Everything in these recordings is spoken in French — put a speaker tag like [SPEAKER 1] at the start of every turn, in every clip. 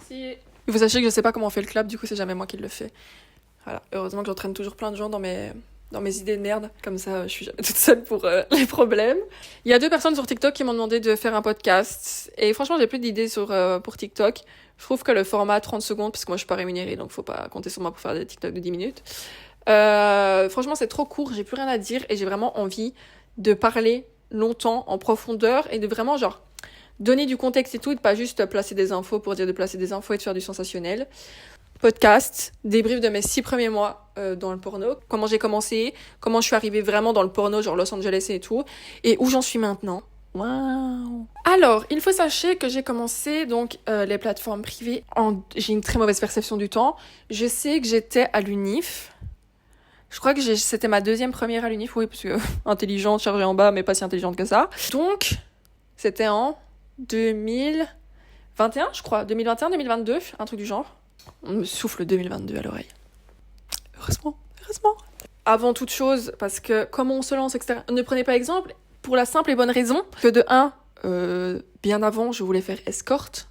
[SPEAKER 1] Merci. Il faut sachez que je sais pas comment on fait le clap, du coup c'est jamais moi qui le fais. Voilà, heureusement que j'entraîne toujours plein de gens dans mes idées de merde. Comme ça, je suis jamais toute seule pour les problèmes. Il y a 2 personnes sur TikTok qui m'ont demandé de faire un podcast. Et franchement, j'ai plus d'idées pour TikTok. Je trouve que le format 30 secondes, parce que moi je suis pas rémunérée, donc faut pas compter sur moi pour faire des TikTok de 10 minutes. Franchement, c'est trop court, j'ai plus rien à dire et j'ai vraiment envie de parler longtemps, en profondeur et de vraiment genre donner du contexte et tout, et de pas juste placer des infos pour dire de placer des infos et de faire du sensationnel. Podcast, débrief de mes 6 premiers mois dans le porno, comment j'ai commencé, comment je suis arrivée vraiment dans le porno, genre Los Angeles et tout, et où j'en suis maintenant. Waouh. Alors, il faut sachez que j'ai commencé donc les plateformes privées. J'ai une très mauvaise perception du temps. Je sais que j'étais à l'UNIF. Je crois que c'était ma 2e première à l'UNIF, oui, parce que intelligente, chargée en bas, mais pas si intelligente que ça. Donc, c'était en 2021, je crois, 2021-2022, un truc du genre. On me souffle 2022 à l'oreille. Heureusement. Avant toute chose, parce que comment on se lance, etc., ne prenez pas exemple, pour la simple et bonne raison que de 1, bien avant, je voulais faire escorte,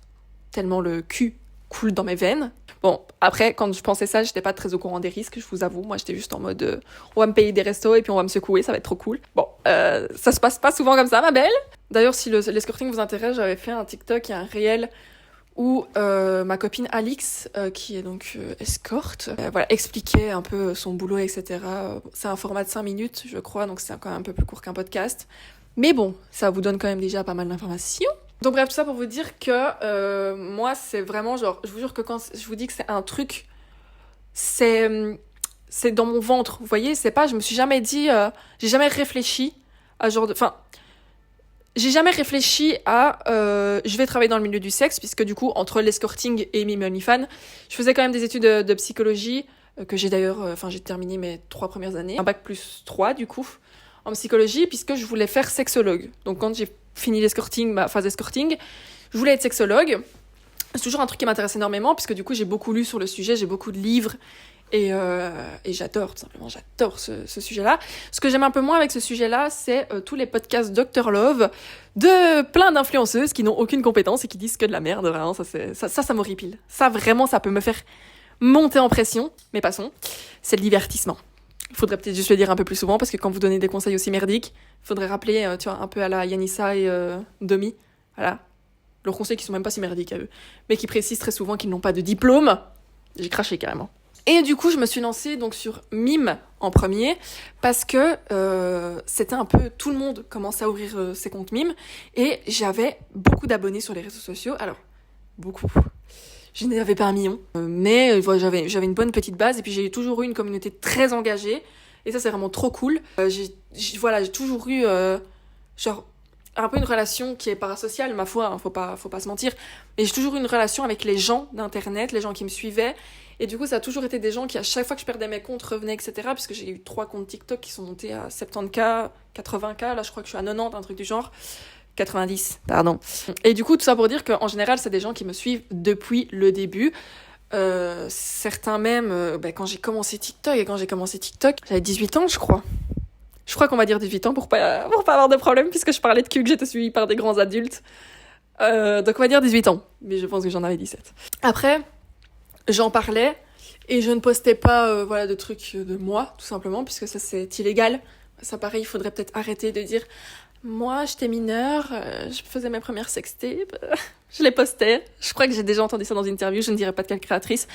[SPEAKER 1] tellement le cul coule dans mes veines. Bon, après, quand je pensais ça, j'étais pas très au courant des risques, je vous avoue. Moi, j'étais juste en mode, on va me payer des restos et puis on va me secouer, ça va être trop cool. Bon, ça se passe pas souvent comme ça, ma belle. D'ailleurs, si l'escorting vous intéresse, j'avais fait un TikTok et un réel où ma copine Alix, qui est donc escorte, voilà, expliquait un peu son boulot, etc. C'est un format de 5 minutes, je crois, donc c'est quand même un peu plus court qu'un podcast. Mais bon, ça vous donne quand même déjà pas mal d'informations. Donc bref, tout ça pour vous dire que moi, c'est vraiment genre, je vous jure que quand je vous dis que c'est un truc, c'est dans mon ventre, vous voyez, c'est pas, je me suis jamais dit, j'ai jamais réfléchi à genre de... Enfin, j'ai jamais réfléchi à je vais travailler dans le milieu du sexe, puisque du coup, entre l'escorting et Mime OnlyFans, je faisais quand même des études de psychologie, que j'ai d'ailleurs, j'ai terminé mes 3 premières années, un bac plus 3 du coup, en psychologie, puisque je voulais faire sexologue. Donc quand j'ai fini l'escorting, ma phase escorting, je voulais être sexologue. C'est toujours un truc qui m'intéresse énormément, puisque du coup, j'ai beaucoup lu sur le sujet, j'ai beaucoup de livres, et j'adore, tout simplement, j'adore ce sujet-là. Ce que j'aime un peu moins avec ce sujet-là, c'est tous les podcasts Dr Love de plein d'influenceuses qui n'ont aucune compétence et qui disent que de la merde, vraiment, ça m'horripile. Ça, vraiment, ça peut me faire monter en pression, mais passons, c'est le divertissement. Il faudrait peut-être juste le dire un peu plus souvent, parce que quand vous donnez des conseils aussi merdiques, il faudrait rappeler, tu vois, un peu à la Yanissa et Domi, voilà, leurs conseils qui sont même pas si merdiques à eux, mais qui précisent très souvent qu'ils n'ont pas de diplôme. J'ai craché carrément. Et du coup, je me suis lancée donc sur Mime en premier, parce que c'était un peu... Tout le monde commençait à ouvrir ses comptes Mime, et j'avais beaucoup d'abonnés sur les réseaux sociaux. Alors, beaucoup. Je n'avais pas 1 million, mais voilà, j'avais une bonne petite base, et puis j'ai toujours eu une communauté très engagée, et ça, c'est vraiment trop cool. J'ai toujours eu, genre, un peu une relation qui est parasociale, ma foi, hein, faut pas se mentir, mais j'ai toujours eu une relation avec les gens d'internet, les gens qui me suivaient, et du coup ça a toujours été des gens qui à chaque fois que je perdais mes comptes revenaient, etc., puisque j'ai eu 3 comptes TikTok qui sont montés à 70K, 80K, là je crois que je suis à 90, un truc du genre, 90, pardon. Et du coup tout ça pour dire qu'en général c'est des gens qui me suivent depuis le début. Certains même, quand j'ai commencé TikTok, j'avais 18 ans je crois. Je crois qu'on va dire 18 ans pour pas avoir de problème, puisque je parlais de cul, que j'étais suivie par des grands adultes. Donc on va dire 18 ans, mais je pense que j'en avais 17. Après, j'en parlais, et je ne postais pas de trucs de moi, tout simplement, puisque ça c'est illégal. Ça pareil, il faudrait peut-être arrêter de dire « Moi, j'étais mineure, je faisais mes premières sextapes, je les postais. » Je crois que j'ai déjà entendu ça dans une interview, je ne dirai pas de quelle créatrice.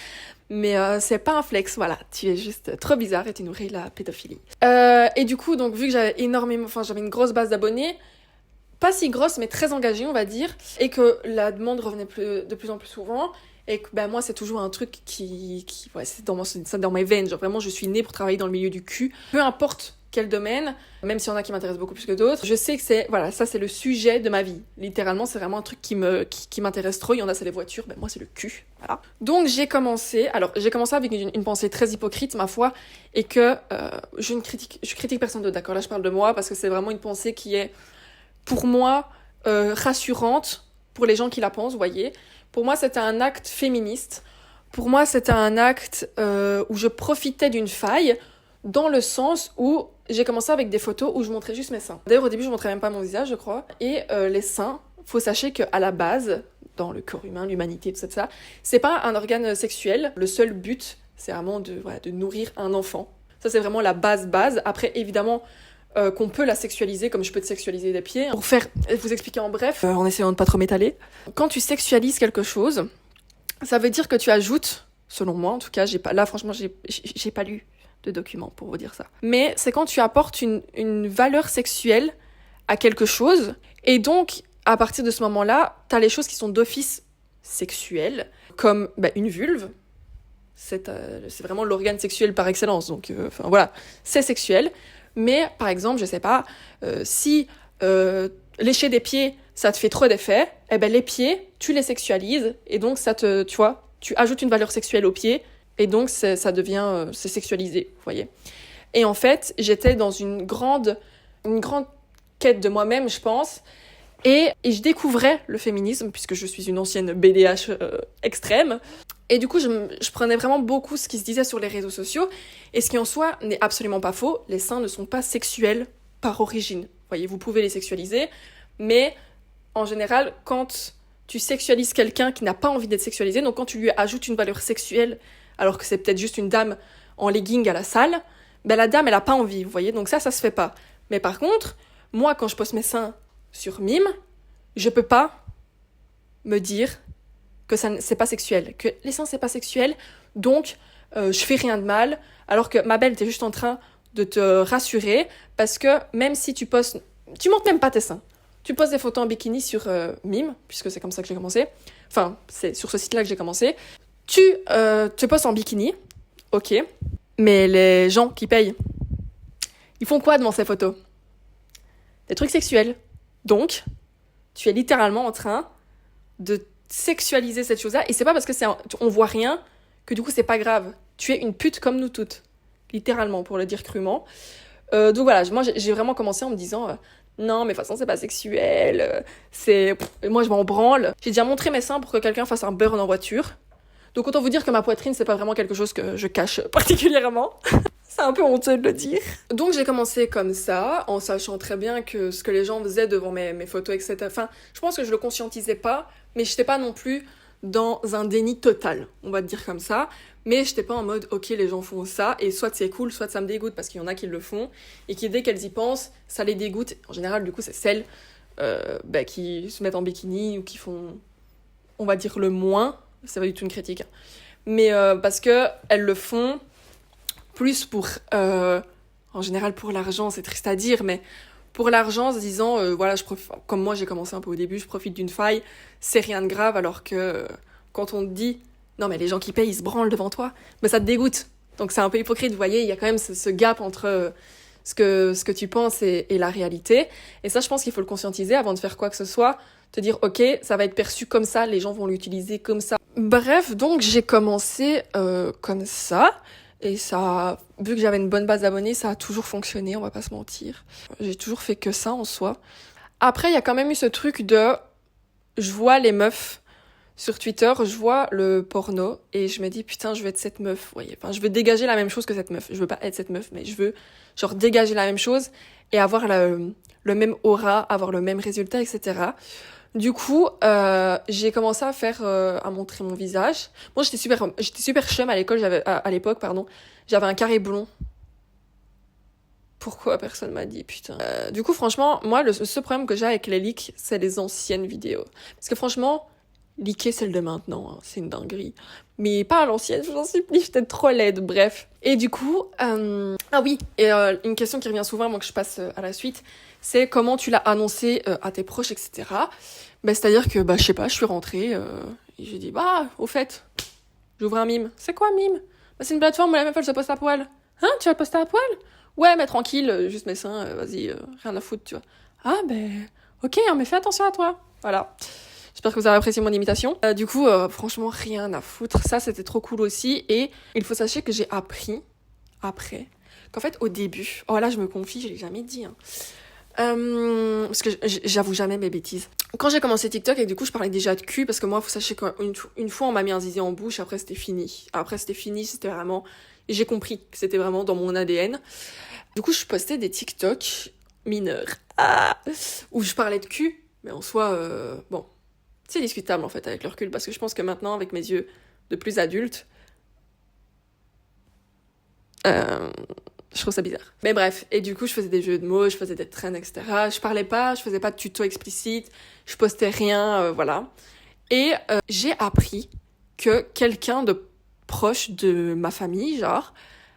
[SPEAKER 1] Mais c'est pas un flex, voilà. Tu es juste trop bizarre et tu nourris la pédophilie. Et du coup, donc vu que j'avais une grosse base d'abonnés, pas si grosse, mais très engagée, on va dire, et que la demande revenait de plus en plus souvent, et que moi, c'est toujours un truc qui c'est dans mes veines. Genre vraiment, je suis née pour travailler dans le milieu du cul. Peu importe quel domaine, même s'il y en a qui m'intéressent beaucoup plus que d'autres, je sais que ça c'est le sujet de ma vie. Littéralement, c'est vraiment un truc qui m'intéresse trop. Il y en a, c'est les voitures, moi c'est le cul. Voilà. Donc j'ai commencé avec une pensée très hypocrite, ma foi, et que je critique personne d'autre, d'accord? Là, je parle de moi, parce que c'est vraiment une pensée qui est, pour moi, rassurante pour les gens qui la pensent, vous voyez. Pour moi, c'était un acte féministe. Pour moi, c'était un acte où je profitais d'une faille, dans le sens où j'ai commencé avec des photos où je montrais juste mes seins. D'ailleurs, au début, je montrais même pas mon visage, je crois. Et les seins, faut sachez qu'à la base, dans le corps humain, l'humanité, tout ça. C'est pas un organe sexuel. Le seul but, c'est vraiment de nourrir un enfant. Ça, c'est vraiment la base. Après, évidemment, qu'on peut la sexualiser, comme je peux te sexualiser des pieds. Pour vous expliquer en bref, en essayant de pas trop m'étaler. Quand tu sexualises quelque chose, ça veut dire que tu ajoutes, selon moi en tout cas, j'ai pas lu de documents pour vous dire ça. Mais c'est quand tu apportes une valeur sexuelle à quelque chose, et donc, à partir de ce moment-là, t'as les choses qui sont d'office sexuelles, comme une vulve. C'est vraiment l'organe sexuel par excellence, donc voilà, c'est sexuel. Mais par exemple, je sais pas, si lécher des pieds, ça te fait trop d'effet, les pieds, tu les sexualises, et donc tu ajoutes une valeur sexuelle aux pieds, et donc ça devient, c'est sexualisé, vous voyez. Et en fait, j'étais dans une grande quête de moi-même, je pense, et je découvrais le féminisme, puisque je suis une ancienne BDH extrême. Et du coup, je prenais vraiment beaucoup ce qui se disait sur les réseaux sociaux, et ce qui en soi n'est absolument pas faux. Les seins ne sont pas sexuels par origine. Vous voyez, vous pouvez les sexualiser, mais en général, quand tu sexualises quelqu'un qui n'a pas envie d'être sexualisé, donc quand tu lui ajoutes une valeur sexuelle, alors que c'est peut-être juste une dame en legging à la salle, la dame, elle a pas envie, vous voyez, donc ça se fait pas. Mais par contre, moi, quand je poste mes seins sur Mime, je peux pas me dire que c'est pas sexuel, que les seins c'est pas sexuel, donc je fais rien de mal, alors que ma belle, t'es juste en train de te rassurer, parce que même si tu montres même pas tes seins, tu poses des photos en bikini sur Mime, puisque c'est comme ça que j'ai commencé, enfin c'est sur ce site-là que j'ai commencé, tu te postes en bikini, ok, mais les gens qui payent, ils font quoi devant ces photos? Des trucs sexuels. Donc, tu es littéralement en train de sexualiser cette chose-là, et c'est pas parce que on voit rien que du coup c'est pas grave. Tu es une pute comme nous toutes, littéralement, pour le dire crûment. Donc voilà, moi j'ai vraiment commencé en me disant non, mais de toute façon c'est pas sexuel, moi je m'en branle. J'ai déjà montré mes seins pour que quelqu'un fasse un burn en voiture. Donc autant vous dire que ma poitrine c'est pas vraiment quelque chose que je cache particulièrement. C'est un peu honteux de le dire. Donc j'ai commencé comme ça, en sachant très bien que ce que les gens faisaient devant mes photos, etc. Enfin, je pense que je le conscientisais pas, mais j'étais pas non plus dans un déni total, on va te dire comme ça. Mais j'étais pas en mode, ok, les gens font ça, et soit c'est cool, soit ça me dégoûte, parce qu'il y en a qui le font, et qui dès qu'elles y pensent, ça les dégoûte. En général, du coup, c'est celles qui se mettent en bikini, ou qui font, on va dire, le moins. C'est pas du tout une critique. Mais parce que elles le font plus pour, en général pour l'argent, c'est triste à dire, mais pour l'argent, en se disant, voilà, comme moi j'ai commencé un peu au début, je profite d'une faille, c'est rien de grave, alors que quand on te dit, non mais les gens qui payent, ils se branlent devant toi, ça te dégoûte. Donc c'est un peu hypocrite, vous voyez, il y a quand même ce gap entre ce que tu penses et la réalité. Et ça, je pense qu'il faut le conscientiser avant de faire quoi que ce soit, te dire, ok, ça va être perçu comme ça, les gens vont l'utiliser comme ça. Bref, donc j'ai commencé comme ça. Et ça, vu que j'avais une bonne base d'abonnés, ça a toujours fonctionné, on va pas se mentir. J'ai toujours fait que ça en soi. Après, il y a quand même eu ce truc de... Je vois les meufs sur Twitter, je vois le porno, et je me dis, putain, je veux être cette meuf, vous voyez. Enfin, je veux dégager la même chose que cette meuf. Je veux pas être cette meuf, mais je veux, genre, dégager la même chose et avoir le même aura, avoir le même résultat, etc. Du coup, j'ai commencé à montrer mon visage. Moi, j'étais super chum à l'école, à l'époque, pardon. J'avais un carré blond. Pourquoi personne m'a dit, putain. Du coup, franchement, moi, le seul problème que j'ai avec les leaks, c'est les anciennes vidéos. Parce que franchement, leaker celle de maintenant, hein, c'est une dinguerie. Mais pas à l'ancienne, je vous en supplie, j'étais trop laide, bref. Et du coup, ah oui, et une question qui revient souvent avant que je passe à la suite, c'est comment tu l'as annoncé à tes proches, etc. C'est-à-dire que, je sais pas, je suis rentrée, et j'ai dit, au fait, j'ouvre un Mime. C'est quoi Mime? C'est une plateforme où la meuf, elle se poste à poil. Hein, tu vas te poster à poil? Ouais, mais tranquille, juste mes seins, vas-y, rien à foutre, tu vois. Ah, ok, hein, mais fais attention à toi. Voilà. J'espère que vous avez apprécié mon imitation. Du coup, franchement, rien à foutre. Ça, c'était trop cool aussi. Et il faut sachez que j'ai appris, après, qu'en fait, au début... Oh là, je me confie, je l'ai jamais dit, hein. Parce que j'avoue jamais mes bêtises. Quand j'ai commencé TikTok, et du coup je parlais déjà de cul, parce que moi, faut sachez qu'une fois on m'a mis un zizi en bouche, après c'était fini, c'était vraiment... Et j'ai compris que c'était vraiment dans mon ADN. Du coup je postais des TikTok mineurs, où je parlais de cul, mais en soi, c'est discutable en fait avec le recul, parce que je pense que maintenant, avec mes yeux de plus adulte, je trouve ça bizarre. Mais bref, et du coup, je faisais des jeux de mots, je faisais des trends, etc. Je parlais pas, je faisais pas de tuto explicite, je postais rien, voilà. Et j'ai appris que quelqu'un de proche de ma famille, genre,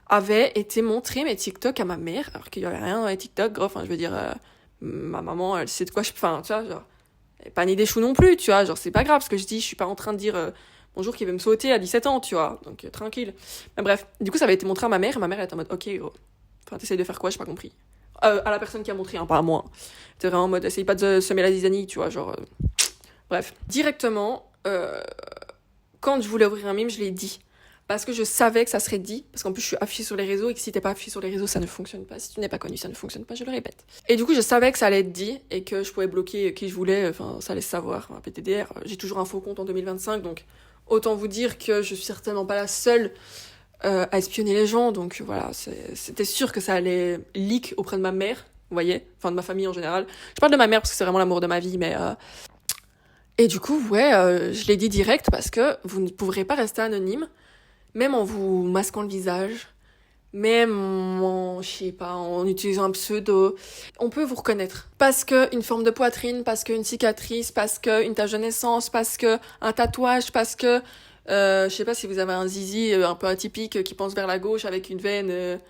[SPEAKER 1] avait été montrer mes TikTok à ma mère, alors qu'il y avait rien dans les TikTok, gros, enfin, je veux dire, ma maman, elle sait de quoi enfin, tu vois, genre, elle est pas née des choux non plus, tu vois, genre, c'est pas grave ce que je dis, je suis pas en train de dire bonjour qui veut me sauter à 17 ans, tu vois, donc tranquille. Mais bref, du coup, ça avait été montré à ma mère, et ma mère elle était en mode, ok, gros, enfin, t'essayes de faire quoi, j'ai pas compris. À la personne qui a montré, hein, pas à moi. T'es vraiment en mode, essaye pas de semer la zizanie, tu vois, genre, bref. Directement, quand je voulais ouvrir un mime, je l'ai dit. Parce que je savais que ça serait dit. Parce qu'en plus, je suis affichée sur les réseaux et que si t'es pas affichée sur les réseaux, ça ne fonctionne pas. Si tu n'es pas connu, ça ne fonctionne pas, je le répète. Et du coup, je savais que ça allait être dit et que je pouvais bloquer qui je voulais. Enfin, ça allait se savoir. Enfin, PTDR, j'ai toujours un faux compte en 2025, donc autant vous dire que je suis certainement pas la seule à espionner les gens. Donc voilà, c'était sûr que ça allait leak auprès de ma mère, vous voyez. Enfin, de ma famille en général. Je parle de ma mère parce que c'est vraiment l'amour de ma vie, mais... Et du coup, ouais, je l'ai dit direct parce que vous ne pourrez pas rester anonyme. Même en vous masquant le visage, même en, je sais pas, en utilisant un pseudo, on peut vous reconnaître. Parce que une forme de poitrine, parce qu'une cicatrice, parce qu'une tache de naissance, parce que un tatouage, parce que, je sais pas si vous avez un zizi un peu atypique qui pense vers la gauche avec une veine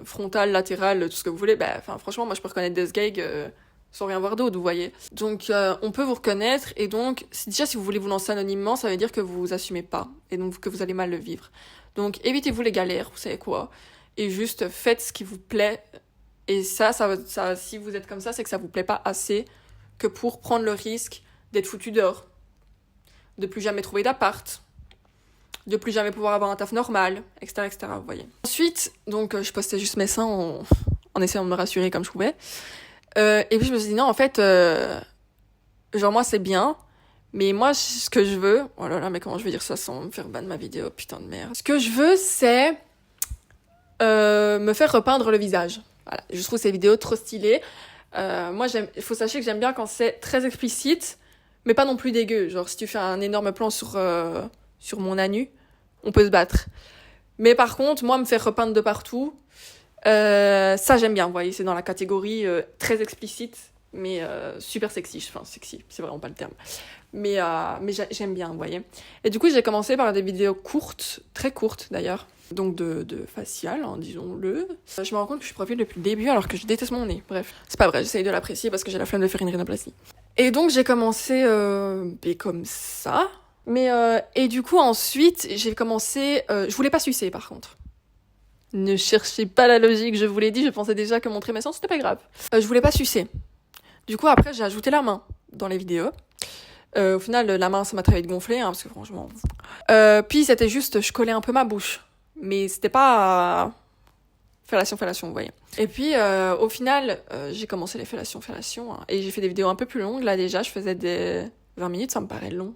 [SPEAKER 1] frontale, latérale, tout ce que vous voulez, bah, enfin, franchement, moi je peux reconnaître des gags sans rien voir d'autre, vous voyez. Donc on peut vous reconnaître, et donc déjà si vous voulez vous lancer anonymement, ça veut dire que vous assumez pas, et donc que vous allez mal le vivre. Donc évitez-vous les galères, vous savez quoi, et juste faites ce qui vous plaît, et ça si vous êtes comme ça, c'est que ça vous plaît pas assez que pour prendre le risque d'être foutu dehors, de plus jamais trouver d'appart, de plus jamais pouvoir avoir un taf normal, etc., etc., vous voyez. Ensuite, donc je postais juste mes seins en essayant de me rassurer comme je pouvais. Et puis je me suis dit non, en fait, genre moi c'est bien, mais moi ce que je veux, oh là là, mais comment je vais dire ça sans me faire ban ma vidéo, putain de merde. Ce que je veux, c'est me faire repeindre le visage. Voilà, je trouve ces vidéos trop stylées. Moi, il faut sachez que j'aime bien quand c'est très explicite, mais pas non plus dégueu. Genre si tu fais un énorme plan sur mon anus, on peut se battre. Mais par contre, moi me faire repeindre de partout. Ça j'aime bien, vous voyez, c'est dans la catégorie très explicite, mais super sexy, enfin sexy, c'est vraiment pas le terme, mais j'aime bien, vous voyez. Et du coup j'ai commencé par des vidéos courtes, très courtes d'ailleurs, donc de facial, hein, disons-le. Je me rends compte que je suis profil depuis le début alors que je déteste mon nez, bref. C'est pas vrai, j'essaye de l'apprécier parce que j'ai la flemme de faire une rhinoplastie. Et donc j'ai commencé comme ça, mais et du coup ensuite j'ai commencé, je voulais pas sucer par contre. Ne cherchez pas la logique, je vous l'ai dit, je pensais déjà que montrer mes seins, c'était pas grave. Je voulais pas sucer. Du coup, après, j'ai ajouté la main dans les vidéos. Au final, la main, ça m'a très vite gonflé, hein, parce que franchement... puis, c'était juste, je collais un peu ma bouche. Mais c'était pas... Fellation, vous voyez. Et puis, au final, j'ai commencé les fellations, hein, et j'ai fait des vidéos un peu plus longues. Là, déjà, je faisais des 20 minutes, ça me paraît long.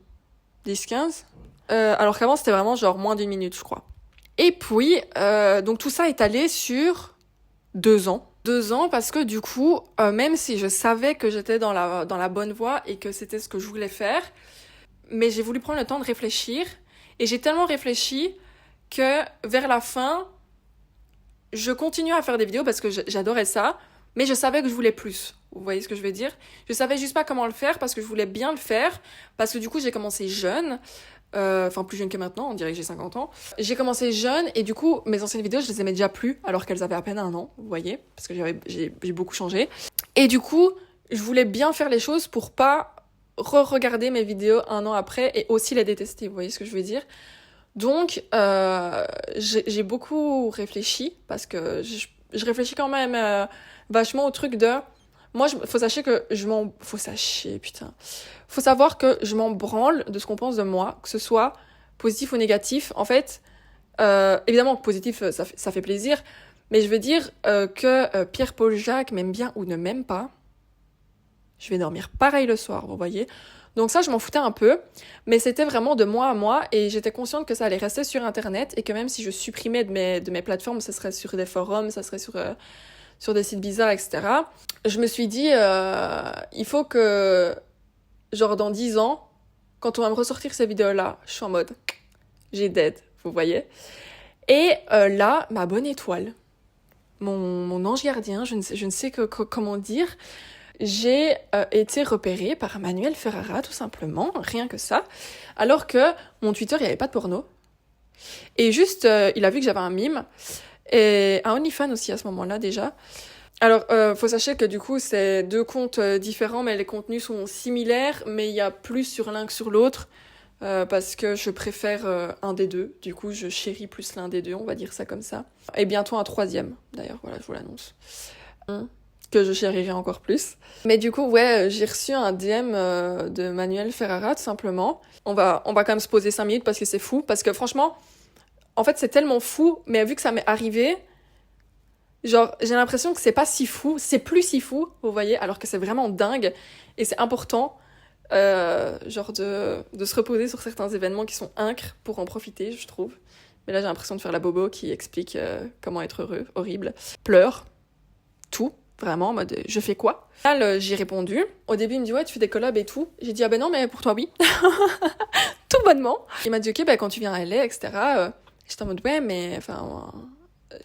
[SPEAKER 1] 10-15. Alors qu'avant, c'était vraiment genre moins d'1 minute, je crois. Et puis, donc tout ça est allé sur 2 ans. 2 ans parce que du coup, même si je savais que j'étais dans la bonne voie et que c'était ce que je voulais faire, mais j'ai voulu prendre le temps de réfléchir. Et j'ai tellement réfléchi que vers la fin, je continuais à faire des vidéos parce que j'adorais ça, mais je savais que je voulais plus. Vous voyez ce que je veux dire ? Je savais juste pas comment le faire parce que je voulais bien le faire, parce que du coup, j'ai commencé jeune. Enfin plus jeune que maintenant, on dirait que j'ai 50 ans. J'ai commencé jeune et du coup mes anciennes vidéos je les aimais déjà plus alors qu'elles avaient à peine 1 an, vous voyez, parce que j'ai beaucoup changé. Et du coup je voulais bien faire les choses pour pas re-regarder mes vidéos 1 an après et aussi les détester, vous voyez ce que je veux dire. Donc j'ai beaucoup réfléchi parce que je réfléchis quand même vachement au truc de... Moi, faut savoir que je m'en branle de ce qu'on pense de moi, que ce soit positif ou négatif. En fait, évidemment, positif, ça fait plaisir, mais je veux dire que Pierre-Paul Jacques m'aime bien ou ne m'aime pas, je vais dormir pareil le soir, vous voyez. Donc ça, je m'en foutais un peu, mais c'était vraiment de moi à moi, et j'étais consciente que ça allait rester sur Internet, et que même si je supprimais de mes plateformes, ça serait sur des forums, ça serait sur des sites bizarres, etc. Je me suis dit, il faut que genre dans 10 ans, quand on va me ressortir ces vidéos-là, je suis en mode, j'ai dead, vous voyez. Et là, ma bonne étoile, mon ange gardien, je ne sais comment dire, j'ai été repérée par Manuel Ferrara, tout simplement, rien que ça, alors que mon Twitter, il n'y avait pas de porno. Et juste, il a vu que j'avais un mime, et un OnlyFans aussi à ce moment-là déjà. Alors, faut sachez que du coup, c'est 2 comptes différents, mais les contenus sont similaires, mais il y a plus sur l'un que sur l'autre, parce que je préfère un des deux. Du coup, je chéris plus l'un des deux, on va dire ça comme ça. Et bientôt un 3e, d'ailleurs, voilà, je vous l'annonce. Que je chérirai encore plus. Mais du coup, ouais, j'ai reçu un DM de Manuel Ferrara, tout simplement. On va quand même se poser 5 minutes parce que c'est fou. Parce que franchement, en fait, c'est tellement fou, mais vu que ça m'est arrivé, genre, j'ai l'impression que c'est pas si fou, c'est plus si fou, vous voyez, alors que c'est vraiment dingue. Et c'est important, genre, de se reposer sur certains événements qui sont incres pour en profiter, je trouve. Mais là, j'ai l'impression de faire la bobo qui explique comment être heureux, horrible. Pleure, tout. Vraiment, en mode, je fais quoi? Là, j'ai répondu. Au début, il me dit, ouais, tu fais des collabs et tout. J'ai dit, ah ben non, mais pour toi, oui. Tout bonnement. Il m'a dit, ok, ben quand tu viens à LA, etc. J'étais en mode, ouais, mais, enfin,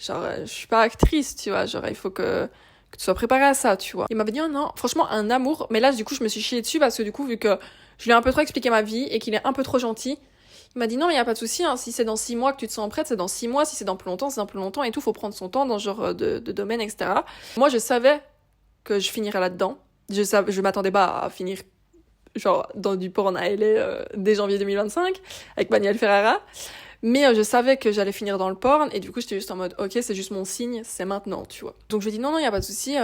[SPEAKER 1] genre, je suis pas actrice, tu vois. Genre, il faut que tu sois préparée à ça, tu vois. Il m'avait dit, oh non, franchement, un amour. Mais là, du coup, je me suis chiée dessus parce que du coup, vu que je lui ai un peu trop expliqué ma vie et qu'il est un peu trop gentil, il m'a dit non, mais il n'y a pas de souci, hein. Si c'est dans 6 mois que tu te sens prête, c'est dans 6 mois. Si c'est dans plus longtemps, c'est dans plus longtemps et tout. Faut prendre son temps dans ce genre de domaine, etc. Moi, je savais que je finirais là-dedans. Je m'attendais pas à finir genre dans du porn à LA dès janvier 2025 avec Manuel Ferrara. Mais je savais que j'allais finir dans le porn et du coup, j'étais juste en mode ok, c'est juste mon signe, c'est maintenant, tu vois. Donc je lui ai dit non, il n'y a pas de souci.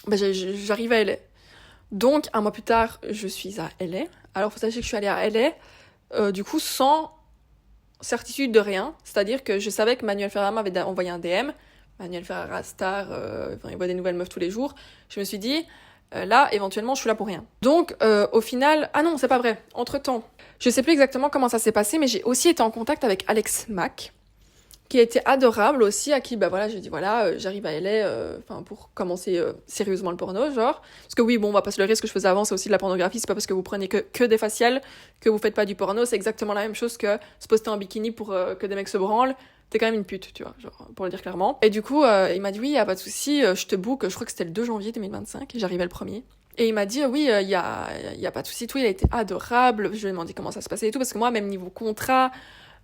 [SPEAKER 1] J'arrive à LA. Donc, un mois plus tard, je suis à LA. Alors, faut sachez que je suis allée à LA. Du coup, sans certitude de rien, c'est-à-dire que je savais que Manuel Ferrara m'avait envoyé un DM, Manuel Ferrara star, il voit des nouvelles meufs tous les jours, je me suis dit, là, éventuellement, je suis là pour rien. Donc, au final, ah non, c'est pas vrai, entre-temps, je sais plus exactement comment ça s'est passé, mais j'ai aussi été en contact avec Alex Mack, qui a été adorable aussi, à qui, bah voilà, j'ai dit, voilà, j'arrive à LA, pour commencer sérieusement le porno, genre. Parce que oui, bon, on va pas se leurrer, ce que je faisais avant, c'est aussi de la pornographie, c'est pas parce que vous prenez que des faciales que vous faites pas du porno, c'est exactement la même chose que se poster en bikini pour que des mecs se branlent, t'es quand même une pute, tu vois, genre, pour le dire clairement. Et du coup, il m'a dit, oui, y a pas de souci, je te book, je crois que c'était le 2 janvier 2025, et j'arrivais le 1er. Et il m'a dit, oui, y a pas de souci, tout, il a été adorable, je lui ai demandé comment ça se passait et tout, parce que moi, même niveau contrat,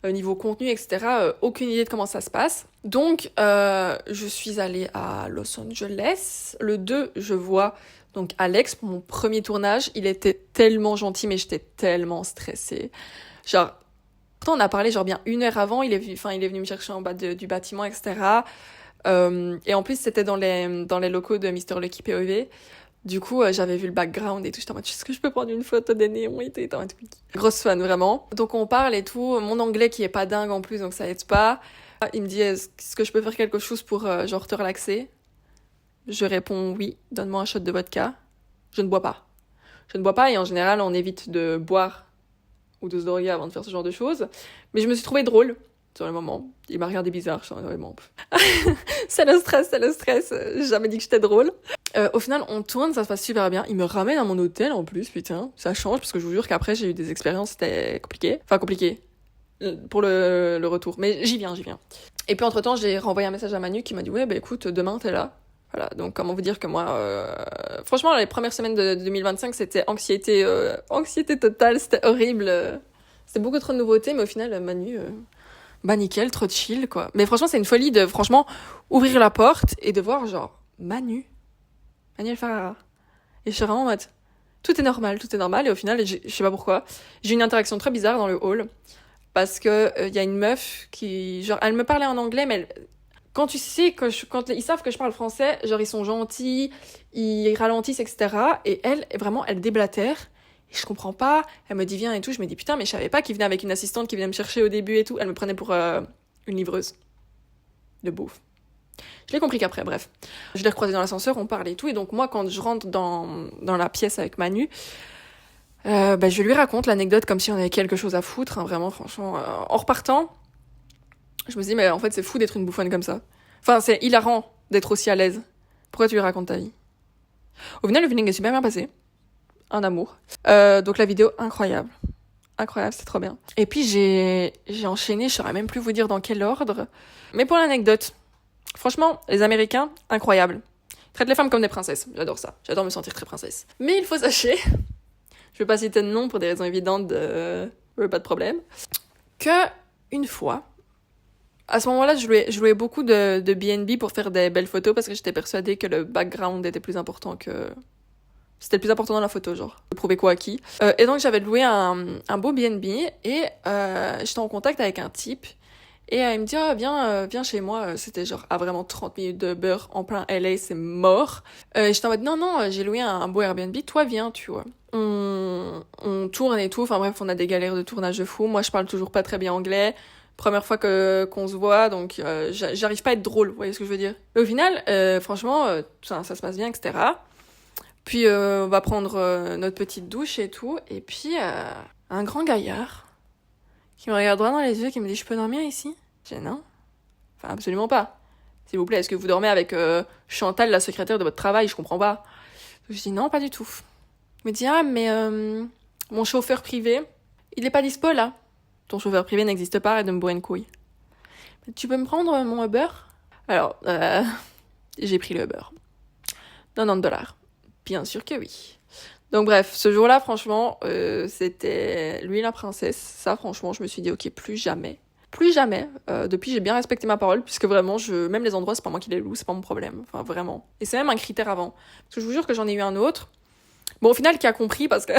[SPEAKER 1] niveau contenu, etc., aucune idée de comment ça se passe. Donc, je suis allée à Los Angeles. Le 2, je vois donc Alex pour mon premier tournage. Il était tellement gentil, mais j'étais tellement stressée. Genre, pourtant, on a parlé genre bien 1 heure avant. Il est venu me chercher en bas du bâtiment, etc. Et en plus, c'était dans les locaux de Mister Lucky POV. Du coup, j'avais vu le background et tout, j'étais en mode, est-ce que je peux prendre une photo des néons et tout, grosse fan, vraiment. Donc on parle et tout, mon anglais qui est pas dingue en plus, donc ça aide pas. Il me dit, est-ce que je peux faire quelque chose pour, genre, te relaxer? Je réponds, oui, donne-moi un shot de vodka. Je ne bois pas. Je ne bois pas et en général, on évite de boire ou de se droguer avant de faire ce genre de choses. Mais je me suis trouvée drôle sur le moment. Il m'a regardé bizarre, je suis vraiment... c'est le stress, j'ai jamais dit que j'étais drôle. Au final, on tourne, ça se passe super bien. Il me ramène à mon hôtel en plus, putain. Ça change, parce que je vous jure qu'après, j'ai eu des expériences, c'était compliqué. Enfin, compliqué. Pour le retour. Mais j'y viens. Et puis, entre-temps, j'ai renvoyé un message à Manu qui m'a dit, ouais, bah écoute, demain, t'es là. Voilà, donc comment vous dire que moi... Franchement, les premières semaines de 2025, c'était anxiété totale, c'était horrible. C'était beaucoup trop de nouveautés, mais au final, Manu... bah nickel, trop chill, quoi. Mais franchement, c'est une folie de, franchement, ouvrir la porte et de voir, genre, Manuel Ferrara. Et je suis vraiment en mode, tout est normal. Et au final, je sais pas pourquoi, j'ai eu une interaction très bizarre dans le hall. Parce que y a une meuf qui, genre, elle me parlait en anglais, mais quand tu sais quand ils savent que je parle français, genre, ils sont gentils, ils ralentissent, etc. Et elle, vraiment, elle déblatère. Et je comprends pas. Elle me dit viens et tout. Je me dis putain, mais je savais pas qu'il venait avec une assistante qui venait me chercher au début et tout. Elle me prenait pour une livreuse de bouffe. Je l'ai compris qu'après, bref. Je l'ai recroisée dans l'ascenseur, on parlait et tout. Et donc moi, quand je rentre dans la pièce avec Manu, je lui raconte l'anecdote comme si on avait quelque chose à foutre. Hein, vraiment, franchement. En repartant, je me dis mais en fait, c'est fou d'être une bouffonne comme ça. Enfin, c'est hilarant d'être aussi à l'aise. Pourquoi tu lui racontes ta vie? Au final, le feeling est super bien passé. un amour. Donc la vidéo, incroyable. Incroyable, c'est trop bien. Et puis j'ai enchaîné, je saurais même plus vous dire dans quel ordre. Mais pour l'anecdote, franchement, les Américains, incroyables. Ils traitent les femmes comme des princesses. J'adore ça. J'adore me sentir très princesse. Mais il faut sachez, je vais pas citer de nom pour des raisons évidentes pas de problème, que une fois, à ce moment-là, je louais beaucoup de B&B pour faire des belles photos parce que j'étais persuadée que le background était plus important que... C'était le plus important dans la photo, genre. Je prouvais quoi à qui. Et donc, j'avais loué un beau B&B et j'étais en contact avec un type. Et il me dit, viens chez moi. C'était genre à vraiment 30 minutes de beurre en plein LA, c'est mort. J'étais en mode, non, j'ai loué un beau Airbnb, toi viens, tu vois. On tourne et tout, enfin bref, on a des galères de tournage de fou. Moi, je parle toujours pas très bien anglais. Première fois qu'on se voit, donc j'arrive pas à être drôle, vous voyez ce que je veux dire. Mais au final, franchement, ça se passe bien, etc. Puis on va prendre notre petite douche et tout. Et puis, un grand gaillard qui me regarde droit dans les yeux, qui me dit « Je peux dormir ici ?» J'ai dit « Non. Enfin, absolument pas. S'il vous plaît, est-ce que vous dormez avec Chantal, la secrétaire de votre travail? Je comprends pas. » Je dis « Non, pas du tout. » Il me dit « Ah, mais mon chauffeur privé, il est pas dispo là. Ton chauffeur privé n'existe pas, arrête de me bourrer une couille. Tu peux me prendre mon Uber ?» Alors, j'ai pris le Uber. 90$. Bien sûr que oui. Donc bref, ce jour-là, franchement, c'était lui la princesse. Ça, franchement, je me suis dit, ok, plus jamais. Plus jamais. Depuis, j'ai bien respecté ma parole, puisque vraiment, même les endroits, c'est pas moi qui les loue, c'est pas mon problème. Enfin, vraiment. Et c'est même un critère avant. Parce que je vous jure que j'en ai eu un autre. Bon, au final, qui a compris, parce que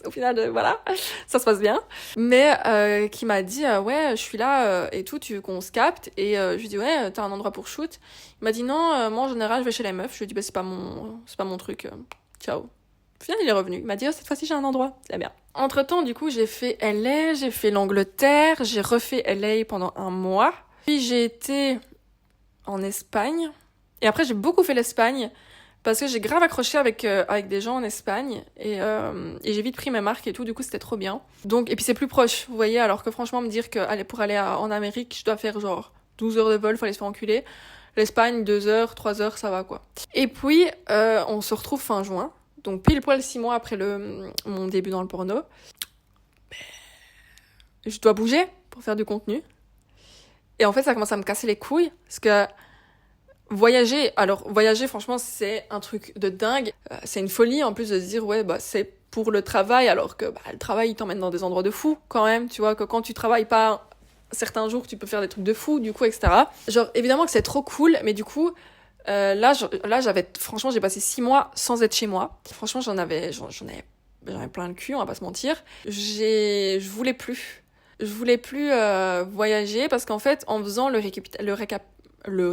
[SPEAKER 1] au final, voilà, ça se passe bien. Mais qui m'a dit, ouais, je suis là et tout, tu veux qu'on se capte? Et je lui dis, ouais, t'as un endroit pour shoot? Il m'a dit, non, moi, en général, je vais chez les meufs. Je lui ai dit, bah, c'est pas mon truc. Ciao. Au final, il est revenu. Il m'a dit, oh, cette fois-ci, j'ai un endroit. C'est bien. Entre-temps, du coup, j'ai fait LA, j'ai fait l'Angleterre, j'ai refait LA pendant 1 mois. Puis j'ai été en Espagne. Et après, j'ai beaucoup fait l'Espagne parce que j'ai grave accroché avec des gens en Espagne. Et j'ai vite pris mes marques et tout. Du coup, c'était trop bien. Donc, et puis, c'est plus proche, vous voyez. Alors que franchement, me dire que pour aller en Amérique, je dois faire genre 12 heures de vol, faut aller se faire enculer. L'Espagne, 2 heures, 3 heures, ça va quoi. Et puis, on se retrouve fin juin. Donc pile poil 6 mois après mon début dans le porno. Je dois bouger pour faire du contenu. Et en fait, ça commence à me casser les couilles. Parce que voyager, franchement, c'est un truc de dingue. C'est une folie en plus de se dire, ouais, bah c'est pour le travail, alors que le travail, il t'emmène dans des endroits de fou quand même. Tu vois, que quand tu travailles pas certains jours, tu peux faire des trucs de fou, du coup, etc. Genre, évidemment que c'est trop cool, mais du coup... Là, franchement, j'ai passé 6 mois sans être chez moi. Franchement, j'en avais plein le cul, on va pas se mentir. Je voulais plus. Je voulais plus voyager parce qu'en fait, en faisant le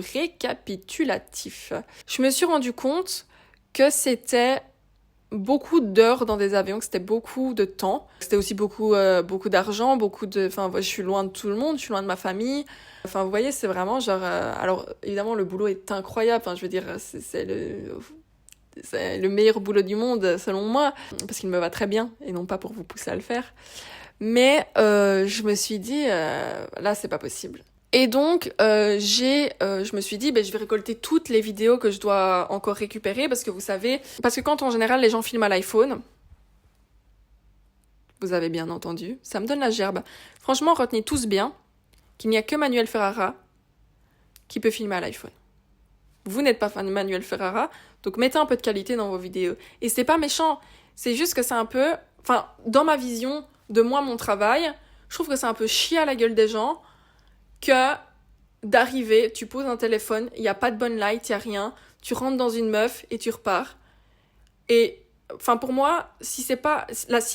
[SPEAKER 1] récapitulatif, je me suis rendu compte que c'était beaucoup d'heures dans des avions, que c'était beaucoup de temps. C'était aussi beaucoup d'argent, enfin, je suis loin de tout le monde, je suis loin de ma famille. Enfin, vous voyez, c'est vraiment genre... alors, évidemment, le boulot est incroyable. Enfin, je veux dire, c'est le meilleur boulot du monde, selon moi, parce qu'il me va très bien, et non pas pour vous pousser à le faire. Mais je me suis dit, là, c'est pas possible. Et donc, je me suis dit, je vais récolter toutes les vidéos que je dois encore récupérer, parce que quand, en général, les gens filment à l'iPhone... Vous avez bien entendu, ça me donne la gerbe. Franchement, retenez tous bien qu'il n'y a que Manuel Ferrara qui peut filmer à l'iPhone. Vous n'êtes pas fan de Manuel Ferrara, donc mettez un peu de qualité dans vos vidéos. Et c'est pas méchant, c'est juste que c'est un peu... Enfin, dans ma vision de moi, mon travail, je trouve que c'est un peu chier à la gueule des gens que d'arriver, tu poses un téléphone, il n'y a pas de bonne light, il n'y a rien, tu rentres dans une meuf et tu repars. Et, enfin, pour moi, si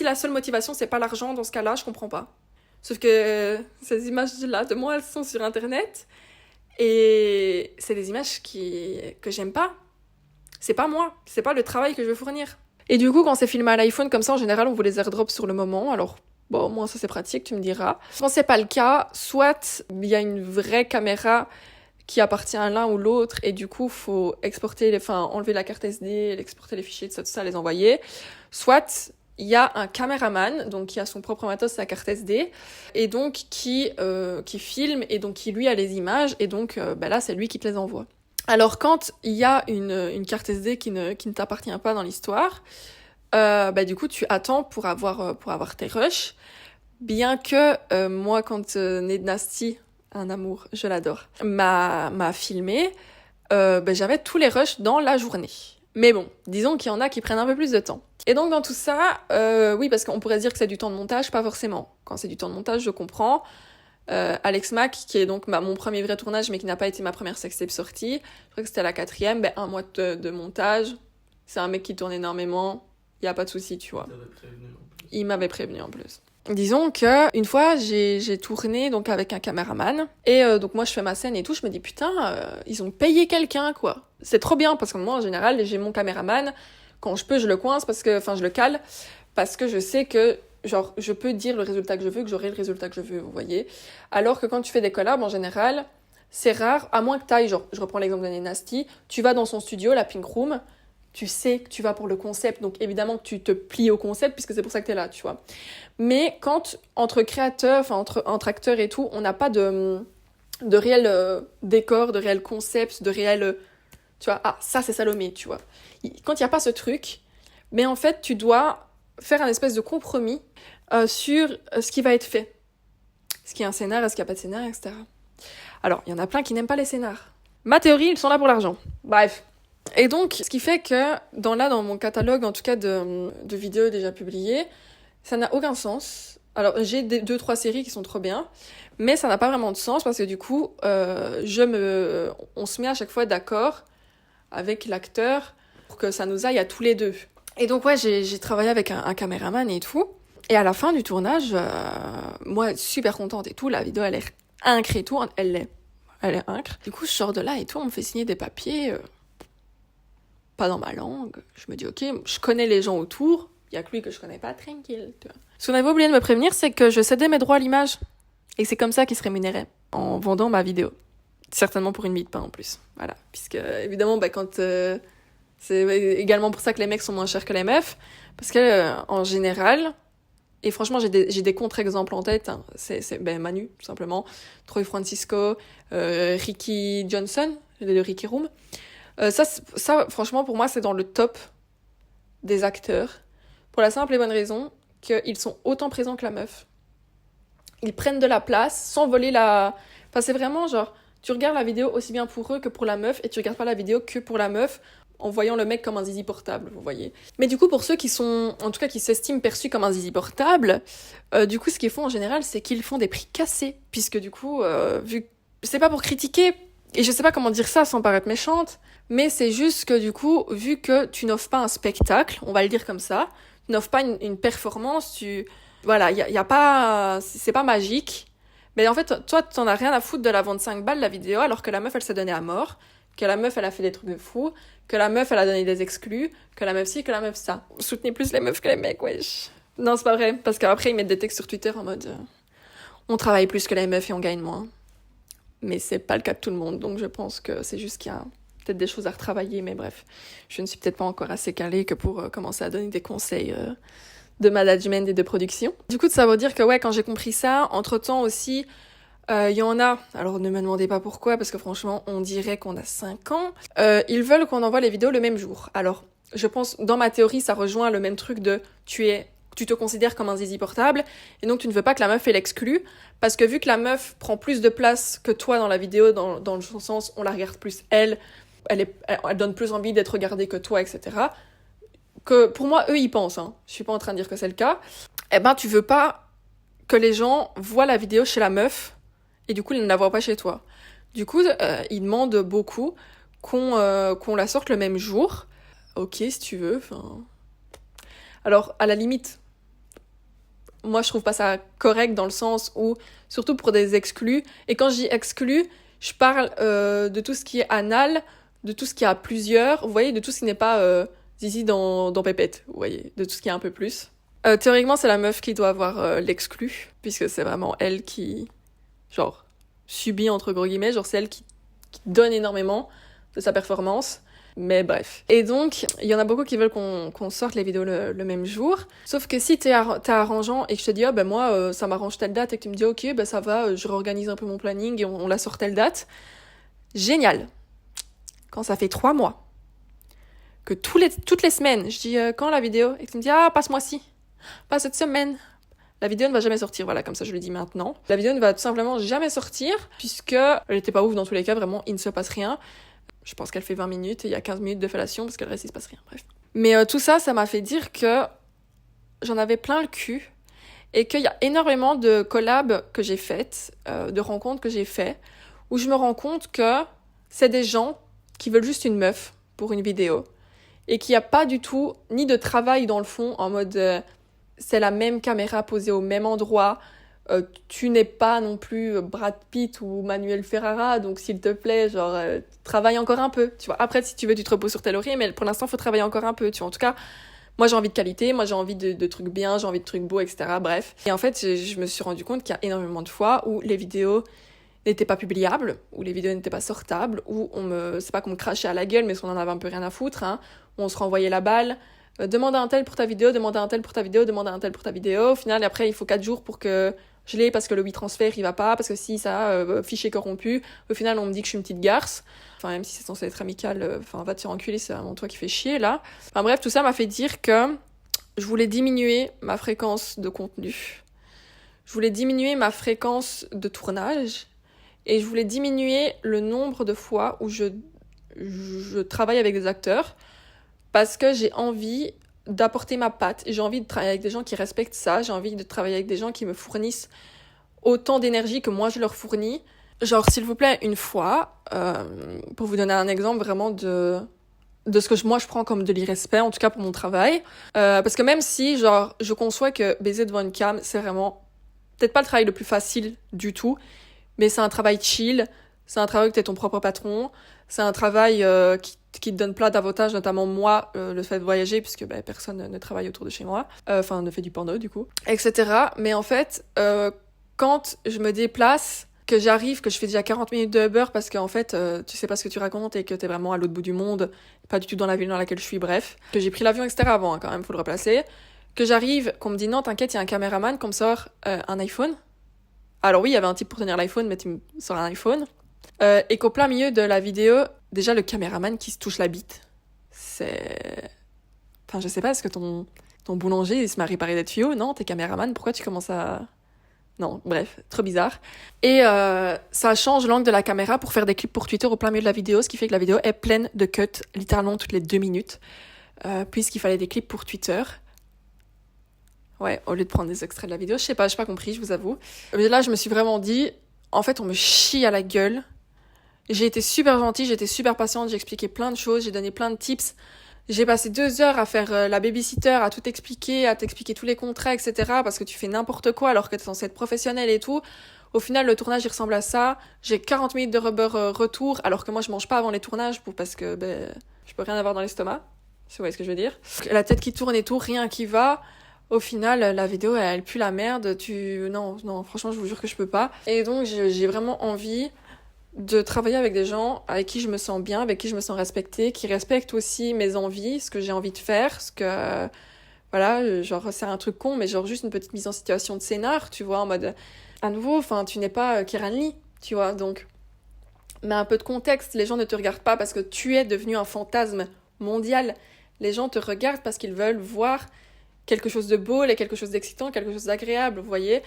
[SPEAKER 1] la seule motivation, c'est pas l'argent, dans ce cas-là, je comprends pas. Sauf que ces images-là de moi, elles sont sur Internet. Et c'est des images que j'aime pas. C'est pas moi. C'est pas le travail que je veux fournir. Et du coup, quand c'est filmé à l'iPhone comme ça, en général, on vous les airdrop sur le moment. Alors, bon, moi, ça c'est pratique, tu me diras. Quand c'est pas le cas, soit il y a une vraie caméra qui appartient à l'un ou l'autre. Et du coup, faut enlever la carte SD, exporter les fichiers, tout ça, les envoyer. Soit... il y a un caméraman, donc qui a son propre matos, sa carte SD, et donc qui filme, et donc qui lui a les images, et donc là c'est lui qui te les envoie. Alors quand il y a une carte SD qui ne t'appartient pas dans l'histoire, du coup, tu attends pour avoir tes rushs. Bien que moi, quand Ned Nasty, un amour, je l'adore, m'a filmé, j'avais tous les rushs dans la journée. Mais bon, disons qu'il y en a qui prennent un peu plus de temps. Et donc dans tout ça, oui, parce qu'on pourrait dire que c'est du temps de montage, pas forcément. Quand c'est du temps de montage, je comprends. Alex Mack, qui est donc mon premier vrai tournage, mais qui n'a pas été ma première sextape sortie, je crois que c'était la 4e, 1 mois de montage. C'est un mec qui tourne énormément, y a pas de souci, tu vois. Il m'avait prévenu en plus. Disons que une fois j'ai tourné donc avec un caméraman et donc moi je fais ma scène et tout, je me dis putain ils ont payé quelqu'un quoi. C'est trop bien parce que moi en général j'ai mon caméraman, quand je peux je le coince je le cale parce que je sais que genre je peux dire le résultat que je veux, que j'aurai le résultat que je veux, vous voyez. Alors que quand tu fais des collabs en général, c'est rare, à moins que t'ailles, genre je reprends l'exemple de Nasty, tu vas dans son studio, la Pink Room, tu sais que tu vas pour le concept, donc évidemment que tu te plies au concept puisque c'est pour ça que t'es là, tu vois. Mais quand, entre créateurs, entre acteurs et tout, on n'a pas de réel décor, de réel concept, de réel... tu vois, ça c'est Salomé, tu vois. Quand il n'y a pas ce truc, mais en fait, tu dois faire un espèce de compromis sur ce qui va être fait. Est-ce qu'il y a un scénar, est-ce qu'il n'y a pas de scénar, etc. Alors, il y en a plein qui n'aiment pas les scénars. Ma théorie, ils sont là pour l'argent. Bref. Et donc, ce qui fait que, dans mon catalogue, en tout cas de vidéos déjà publiées, ça n'a aucun sens. Alors, j'ai 2-3 séries qui sont trop bien, mais ça n'a pas vraiment de sens parce que du coup, on se met à chaque fois d'accord avec l'acteur pour que ça nous aille à tous les deux. Et donc, ouais, j'ai travaillé avec un caméraman et tout. Et à la fin du tournage, moi, super contente et tout, la vidéo, elle est incre et tout, elle est incre. Du coup, je sors de là et tout, on me fait signer des papiers... pas dans ma langue. Je me dis, ok, je connais les gens autour, il y a que lui que je connais pas, tranquille. Tu vois. Ce qu'on avait oublié de me prévenir, c'est que je cédais mes droits à l'image. Et c'est comme ça qu'ils se rémunéraient, en vendant ma vidéo. Certainement pour une mie de pain en plus. Voilà. Puisque, évidemment, quand... c'est également pour ça que les mecs sont moins chers que les meufs. Parce que, en général... Et franchement, j'ai des contre-exemples en tête. Hein. C'est Manu, tout simplement. Troy Francisco, Ricky Johnson, de Ricky Room. Ça, franchement, pour moi, c'est dans le top des acteurs. Pour la simple et bonne raison qu'ils sont autant présents que la meuf. Ils prennent de la place sans voler la... Enfin, c'est vraiment genre, tu regardes la vidéo aussi bien pour eux que pour la meuf et tu regardes pas la vidéo que pour la meuf en voyant le mec comme un zizi portable, vous voyez. Mais du coup, pour ceux qui sont, en tout cas, qui s'estiment perçus comme un zizi portable, du coup, ce qu'ils font en général, c'est qu'ils font des prix cassés. Puisque du coup, vu... C'est pas pour critiquer, et je sais pas comment dire ça sans paraître méchante, mais c'est juste que du coup, vu que tu n'offres pas un spectacle, on va le dire comme ça, tu n'offres pas une performance, voilà, y a pas... C'est pas magique. Mais en fait, toi, t'en as rien à foutre de la vendre 5 balles, la vidéo, alors que la meuf, elle s'est donnée à mort, que la meuf, elle a fait des trucs de fou, que la meuf, elle a donné des exclus, que la meuf ci, que la meuf ça. Soutenez plus les meufs que les mecs, wesh. Non, c'est pas vrai, parce qu'après, ils mettent des textes sur Twitter en mode... on travaille plus que les meufs et on gagne moins. Mais c'est pas le cas de tout le monde, donc je pense que c'est juste qu'il y a peut-être des choses à retravailler, mais bref. Je ne suis peut-être pas encore assez calée que pour commencer à donner des conseils de management et de production. Du coup, ça veut dire que ouais, quand j'ai compris ça, entre-temps aussi, il y en a, alors ne me demandez pas pourquoi, parce que franchement, on dirait qu'on a 5 ans, ils veulent qu'on envoie les vidéos le même jour. Alors, je pense, dans ma théorie, ça rejoint le même truc de tu te considères comme un zizi portable, et donc tu ne veux pas que la meuf ait l'exclu, parce que vu que la meuf prend plus de place que toi dans la vidéo, dans le sens, on la regarde plus elle donne plus envie d'être regardée que toi, etc., que pour moi, eux, ils pensent, hein, je suis pas en train de dire que c'est le cas, tu veux pas que les gens voient la vidéo chez la meuf, et du coup, ils ne la voient pas chez toi. Du coup, ils demandent beaucoup qu'on la sorte le même jour. Ok, si tu veux, enfin... Alors, à la limite, moi, je trouve pas ça correct dans le sens où, surtout pour des exclus, et quand je dis exclus, je parle de tout ce qui est anal, de tout ce qui a plusieurs, vous voyez, de tout ce qui n'est pas zizi dans Pépette, vous voyez, de tout ce qui est un peu plus. Théoriquement, c'est la meuf qui doit avoir l'exclu, puisque c'est vraiment elle qui, genre, subit, entre gros guillemets, genre c'est elle qui donne énormément de sa performance. Mais bref. Et donc, il y en a beaucoup qui veulent qu'on sorte les vidéos le même jour. Sauf que si t'es arrangeant et que je te dis, moi, ça m'arrange telle date, et que tu me dis, ok, ça va, je réorganise un peu mon planning et on la sort telle date. Génial. Quand ça fait 3 mois que toutes les semaines, je dis quand la vidéo, et tu me dis ah, pas ce mois-ci, pas cette semaine. La vidéo ne va jamais sortir, voilà, comme ça je le dis maintenant. La vidéo ne va tout simplement jamais sortir, puisque elle était pas ouf dans tous les cas, vraiment, il ne se passe rien. Je pense qu'elle fait 20 minutes et il y a 15 minutes de fellation, parce que le reste, il se passe rien, bref. Mais tout ça, ça m'a fait dire que j'en avais plein le cul, et qu'il y a énormément de collabs que j'ai faites, de rencontres que j'ai faites, où je me rends compte que c'est des gens qui veulent juste une meuf pour une vidéo, et qu'il n'y a pas du tout ni de travail dans le fond, en mode c'est la même caméra posée au même endroit, tu n'es pas non plus Brad Pitt ou Manuel Ferrara, donc s'il te plaît, genre, travaille encore un peu, tu vois. Après, si tu veux, tu te reposes sur tes lauriers, mais pour l'instant, il faut travailler encore un peu, tu vois. En tout cas, moi, j'ai envie de qualité, moi, j'ai envie de trucs bien, j'ai envie de trucs beaux, etc. Bref. Et en fait, je me suis rendu compte qu'il y a énormément de fois où les vidéos n'étaient pas publiables, où les vidéos n'étaient pas sortables, où c'est pas qu'on me crachait à la gueule, mais qu'on en avait un peu rien à foutre, hein, où on se renvoyait la balle. Demande à un tel pour ta vidéo, demande à un tel pour ta vidéo, demande à un tel pour ta vidéo. Au final, après, il faut 4 jours pour que je l'ai, parce que le WeTransfer, il va pas, parce que si ça, fichier corrompu. Au final, on me dit que je suis une petite garce. Enfin, même si c'est censé être amical, va te faire enculer, c'est vraiment toi qui fais chier, là. Enfin bref, tout ça m'a fait dire que je voulais diminuer ma fréquence de contenu. Je voulais diminuer ma fréquence de tournage. Et je voulais diminuer le nombre de fois où je travaille avec des acteurs, parce que j'ai envie d'apporter ma patte, et j'ai envie de travailler avec des gens qui respectent ça, j'ai envie de travailler avec des gens qui me fournissent autant d'énergie que moi je leur fournis. Genre, s'il vous plaît, une fois, pour vous donner un exemple vraiment de ce que moi je prends comme de l'irrespect, en tout cas pour mon travail, parce que même si, genre, je conçois que baiser devant une cam, c'est vraiment peut-être pas le travail le plus facile du tout, mais c'est un travail chill, c'est un travail où t'es ton propre patron, c'est un travail qui te donne plein d'avantages, notamment moi, le fait de voyager, puisque personne ne travaille autour de chez moi, enfin ne fait du porno du coup, etc. Mais en fait, quand je me déplace, que j'arrive, que je fais déjà 40 minutes de Uber, parce qu'en fait, tu sais pas ce que tu racontes et que t'es vraiment à l'autre bout du monde, pas du tout dans la ville dans laquelle je suis, bref, que j'ai pris l'avion, etc. avant, hein, quand même, faut le replacer, que j'arrive, qu'on me dit non, t'inquiète, il y a un caméraman, qu'on me sort un iPhone. Alors oui, il y avait un type pour tenir l'iPhone, mais tu me sors un iPhone. Et qu'au plein milieu de la vidéo, déjà le caméraman qui se touche la bite. C'est... Enfin, je sais pas, est-ce que ton boulanger, il se marie réparer des tuyaux? Non, t'es caméraman, pourquoi tu commences à... Non, bref, trop bizarre. Et ça change l'angle de la caméra pour faire des clips pour Twitter au plein milieu de la vidéo, ce qui fait que la vidéo est pleine de cuts, littéralement toutes les 2 minutes, puisqu'il fallait des clips pour Twitter. Ouais, au lieu de prendre des extraits de la vidéo, je sais pas compris, je vous avoue. Mais là, je me suis vraiment dit, en fait, on me chie à la gueule. J'ai été super gentille, j'ai été super patiente, j'ai expliqué plein de choses, j'ai donné plein de tips. J'ai passé 2 heures à faire la babysitter, à tout expliquer, à t'expliquer tous les contrats, etc. Parce que tu fais n'importe quoi alors que t'es censé être professionnel et tout. Au final, le tournage, il ressemble à ça. J'ai 40 minutes de rubber retour, alors que moi, je mange pas avant les tournages parce que je peux rien avoir dans l'estomac. Si vous voyez ce que je veux dire. La tête qui tourne et tout, rien qui va. Au final, la vidéo, elle pue la merde. Non, franchement, je vous jure que je peux pas. Et donc, j'ai vraiment envie de travailler avec des gens avec qui je me sens bien, avec qui je me sens respectée, qui respectent aussi mes envies, ce que j'ai envie de faire, ce que... Voilà, genre, c'est un truc con, mais genre juste une petite mise en situation de scénar, tu vois, en mode... À nouveau, enfin, tu n'es pas Kieran Lee, tu vois, donc... Mais un peu de contexte, les gens ne te regardent pas parce que tu es devenu un fantasme mondial. Les gens te regardent parce qu'ils veulent voir quelque chose de beau, quelque chose d'excitant, quelque chose d'agréable, vous voyez.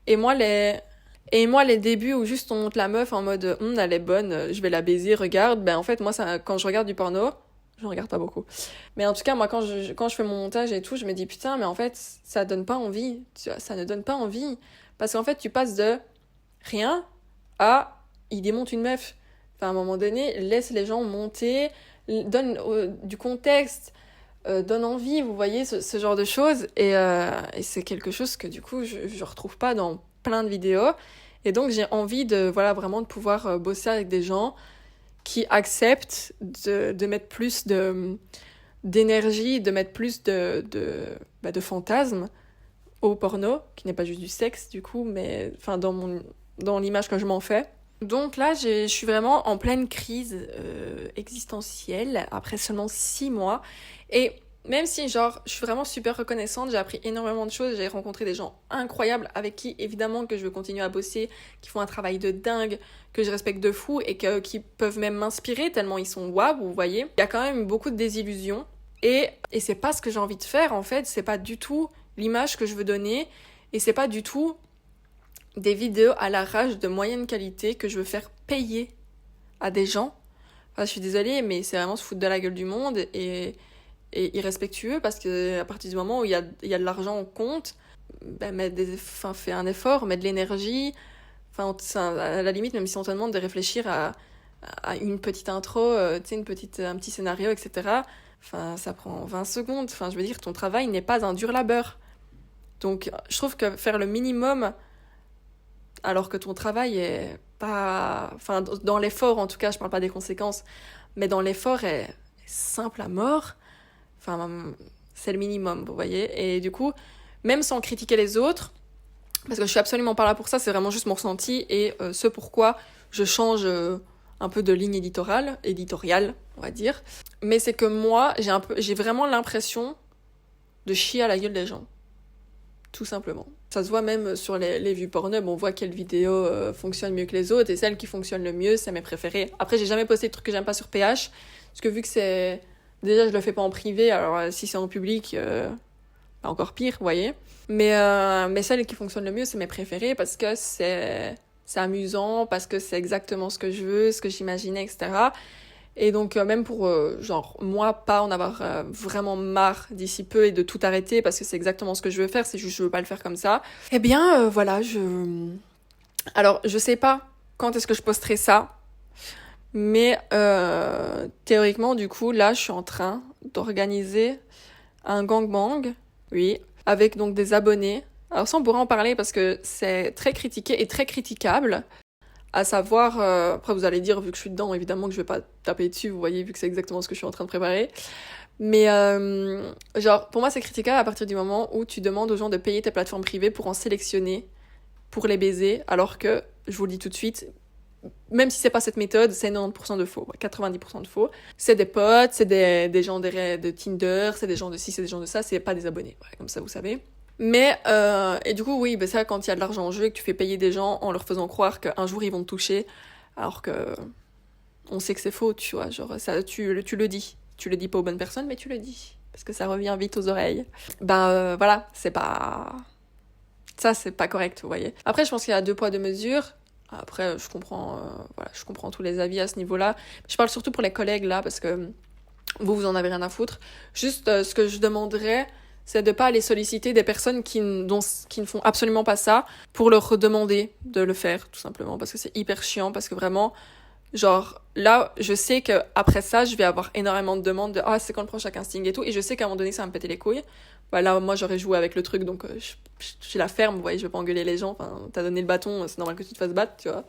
[SPEAKER 1] Et moi, les débuts où juste on monte la meuf en mode elle est bonne, je vais la baiser, regarde, en fait, moi, ça, quand je regarde du porno, je regarde pas beaucoup. Mais en tout cas, moi, quand je fais mon montage et tout, je me dis putain, mais en fait, ça donne pas envie. Tu vois, ça ne donne pas envie. Parce qu'en fait, tu passes de rien à il démonte une meuf. Enfin, à un moment donné, laisse les gens monter, donne du contexte, donne envie, vous voyez, ce genre de choses. Et c'est quelque chose que du coup, je retrouve pas dans plein de vidéos. Et donc, j'ai envie vraiment de pouvoir bosser avec des gens qui acceptent de mettre plus d'énergie, de mettre plus de fantasmes au porno, qui n'est pas juste du sexe du coup, mais enfin dans l'image que je m'en fais. Donc là, je suis vraiment en pleine crise existentielle, après seulement 6 mois. Et même si genre je suis vraiment super reconnaissante, j'ai appris énormément de choses, j'ai rencontré des gens incroyables avec qui évidemment que je veux continuer à bosser, qui font un travail de dingue, que je respecte de fou et qui peuvent même m'inspirer tellement ils sont waouh, vous voyez. Il y a quand même beaucoup de désillusions et c'est pas ce que j'ai envie de faire en fait, c'est pas du tout l'image que je veux donner et c'est pas du tout des vidéos à l'arrache de moyenne qualité que je veux faire payer à des gens. Enfin, je suis désolée, mais c'est vraiment se foutre de la gueule du monde et irrespectueux parce que à partir du moment où il y a de l'argent en compte, ben, fais un effort, mets de l'énergie. Enfin, à la limite, même si on te demande de réfléchir à une petite intro, tu sais, un petit scénario, etc. Enfin, ça prend 20 secondes. Enfin, je veux dire, ton travail n'est pas un dur labeur. Donc, je trouve que faire le minimum alors que ton travail est pas... Enfin, dans l'effort, en tout cas, je parle pas des conséquences, mais dans l'effort est simple à mort. Enfin, c'est le minimum, vous voyez. Et du coup, même sans critiquer les autres, parce que je suis absolument pas là pour ça, c'est vraiment juste mon ressenti et ce pourquoi je change un peu de ligne éditoriale, on va dire. Mais c'est que moi, j'ai vraiment l'impression de chier à la gueule des gens. Tout simplement. Ça se voit même sur les vues Pornhub, on voit quelles vidéos fonctionnent mieux que les autres, et celles qui fonctionnent le mieux, c'est mes préférées. Après, j'ai jamais posté de trucs que j'aime pas sur PH, parce que vu que c'est... Déjà, je le fais pas en privé, alors si c'est en public, encore pire, vous voyez. Mais celles qui fonctionnent le mieux, c'est mes préférées, parce que c'est amusant, parce que c'est exactement ce que je veux, ce que j'imaginais, etc. Et donc, même pour, genre, moi, pas en avoir vraiment marre d'ici peu et de tout arrêter parce que c'est exactement ce que je veux faire, c'est juste je veux pas le faire comme ça. Eh bien, voilà, Alors, je sais pas quand est-ce que je posterai ça, mais théoriquement, du coup, là, je suis en train d'organiser un gangbang, oui, avec donc des abonnés. Alors ça, on pourra en parler parce que c'est très critiqué et très critiquable. À savoir, après vous allez dire, vu que je suis dedans, évidemment que je vais pas taper dessus, vous voyez, vu que c'est exactement ce que je suis en train de préparer. Mais genre, pour moi, c'est critiquable à partir du moment où tu demandes aux gens de payer tes plateformes privées pour en sélectionner, pour les baiser, alors que, je vous le dis tout de suite, même si c'est pas cette méthode, c'est 90% de faux, 90% de faux. C'est des potes, c'est des gens de Tinder, c'est des gens de ci, c'est des gens de ça, c'est pas des abonnés, voilà, comme ça vous savez. Mais, et du coup, oui, ben ça, quand il y a de l'argent en jeu et que tu fais payer des gens en leur faisant croire qu'un jour ils vont te toucher, alors que on sait que c'est faux, tu vois, genre, ça, tu le dis. Tu le dis pas aux bonnes personnes, mais tu le dis. Parce que ça revient vite aux oreilles. Ben, voilà, c'est pas... Ça, c'est pas correct, vous voyez. Après, je pense qu'il y a 2 poids, 2 mesures. Après, je comprends tous les avis à ce niveau-là. Je parle surtout pour les collègues, là, parce que vous en avez rien à foutre. Juste, ce que je demanderais, c'est de pas aller solliciter des personnes qui ne font absolument pas ça pour leur redemander de le faire, tout simplement, parce que c'est hyper chiant, parce que vraiment, genre, là, je sais que après ça, je vais avoir énormément de demandes de « Ah, c'est quand le prochain casting et tout », et je sais qu'à un moment donné, ça va me péter les couilles. Bah là, moi, j'aurais joué avec le truc, donc je la ferme, vous voyez, je vais pas engueuler les gens, enfin, t'as donné le bâton, c'est normal que tu te fasses battre, tu vois.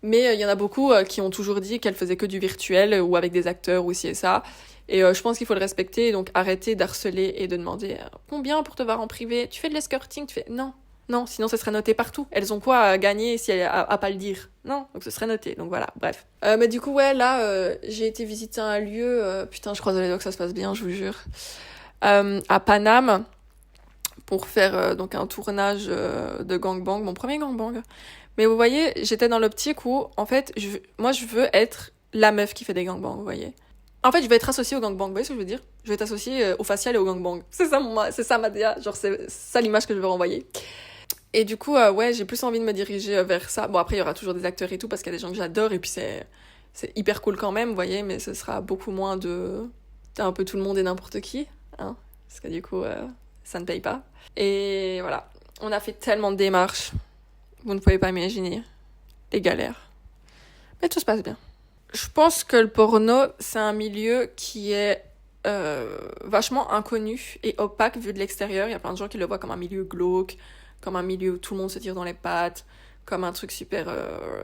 [SPEAKER 1] Mais il y en a beaucoup qui ont toujours dit qu'elles faisaient que du virtuel, ou avec des acteurs, ou ci et ça. Et je pense qu'il faut le respecter, donc arrêter d'harceler et de demander combien pour te voir en privé. Tu fais de l'escorting, tu fais non, sinon ça serait noté partout. Elles ont quoi à gagner si elles à pas le dire? Non, donc ce serait noté. Donc voilà, bref. Mais du coup ouais, là j'ai été visiter un lieu, putain je croise les doigts que ça se passe bien, je vous jure, à Paname pour faire donc un tournage de gangbang, mon premier gangbang. Mais vous voyez, j'étais dans l'optique où en fait moi je veux être la meuf qui fait des gangbangs, vous voyez. En fait, je vais être associée au gangbang, vous voyez ce que je veux dire? Je vais être associée au facial et au gangbang. C'est ça ma DA, genre c'est ça l'image que je veux renvoyer. Et du coup, ouais, j'ai plus envie de me diriger vers ça. Bon, après, il y aura toujours des acteurs et tout, parce qu'il y a des gens que j'adore, et puis c'est hyper cool quand même, vous voyez, mais ce sera beaucoup moins de... un peu tout le monde et n'importe qui, hein, parce que du coup, ça ne paye pas. Et voilà, on a fait tellement de démarches, vous ne pouvez pas imaginer les galères. Mais tout se passe bien. Je pense que le porno, c'est un milieu qui est vachement inconnu et opaque vu de l'extérieur. Il y a plein de gens qui le voient comme un milieu glauque, comme un milieu où tout le monde se tire dans les pattes, comme un truc super